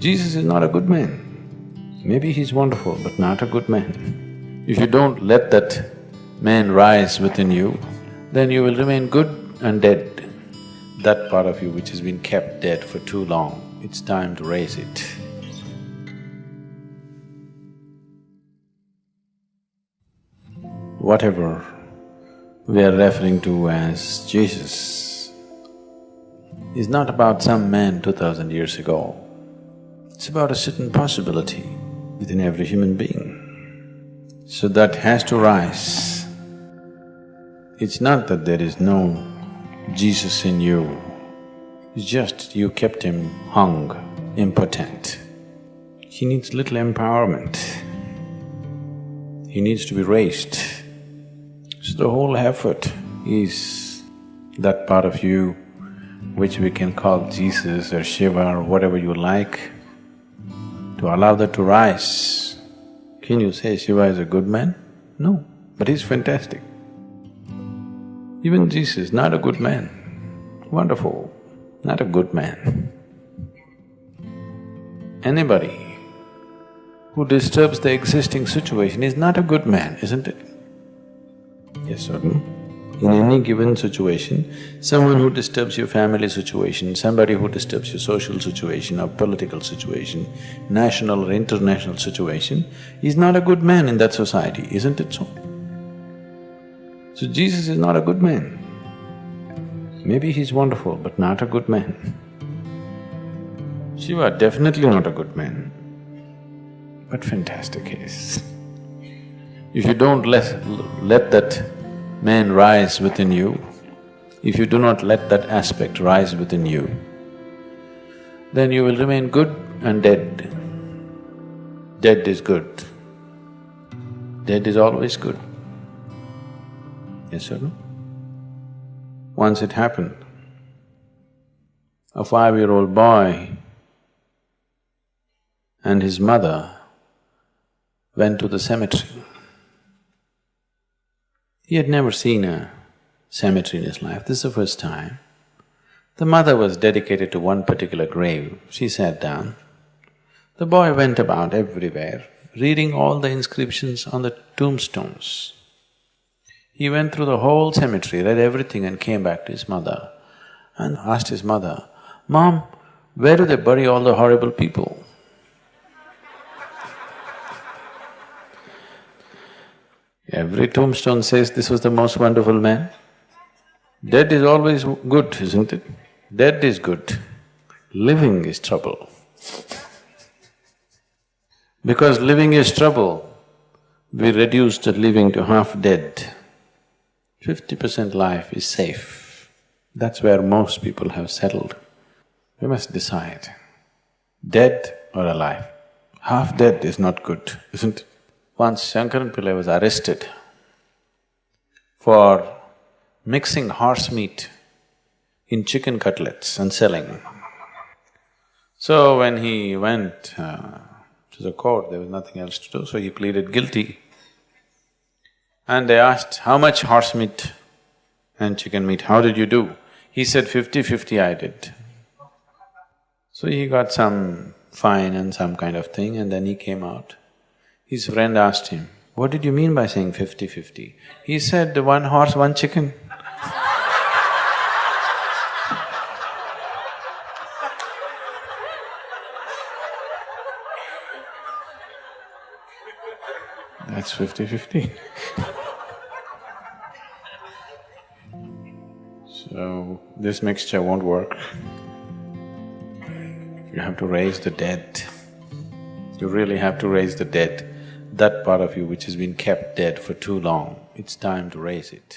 Jesus is not a good man. Maybe he's wonderful, but not a good man. If you don't let that man rise within you, then you will remain good and dead. That part of you which has been kept dead for too long, it's time to raise it. Whatever we are referring to as Jesus is not about some man 2000 years ago. It's about a certain possibility within every human being. So that has to rise. It's not that there is no Jesus in you, it's just you kept him hung, impotent. He needs little empowerment. He needs to be raised. So the whole effort is that part of you which we can call Jesus or Shiva or whatever you like, to allow that to rise. Can you say Shiva is a good man? No, but he's fantastic. Even Jesus, not a good man. Wonderful, not a good man. Anybody who disturbs the existing situation is not a good man, isn't it? Yes or no? In any given situation, someone who disturbs your family situation, somebody who disturbs your social situation or political situation, national or international situation, is not a good man in that society, isn't it so? So Jesus is not a good man. Maybe he's wonderful, but not a good man. Shiva, definitely not a good man, but fantastic he is. If you don't let that man rise within you, if you do not let that aspect rise within you, then you will remain good and dead. Dead is good. Dead is always good. Yes or no? Once it happened, a 5-year-old boy and his mother went to the cemetery. He had never seen a cemetery in his life, this is the first time. The mother was dedicated to one particular grave, she sat down. The boy went about everywhere, reading all the inscriptions on the tombstones. He went through the whole cemetery, read everything and came back to his mother and asked his mother, "Mom, where do they bury all the horrible people?" Every tombstone says this was the most wonderful man. Dead is always good, isn't it? Dead is good, living is trouble. Because living is trouble, we reduce the living to half dead. 50% life is safe. That's where most people have settled. We must decide, dead or alive. Half dead is not good, isn't it? Once Shankaran Pillai was arrested for mixing horse meat in chicken cutlets and selling. So when he went to the court, there was nothing else to do, so he pleaded guilty. And they asked, "How much horse meat and chicken meat, how did you do?" He said, 50-50 I did. So he got some fine and some kind of thing and then he came out. His friend asked him, "What did you mean by saying 50-50? He said, "One horse, one chicken." That's 50-50. So, this mixture won't work. You have to raise the dead. You really have to raise the dead. That part of you which has been kept dead for too long, it's time to raise it.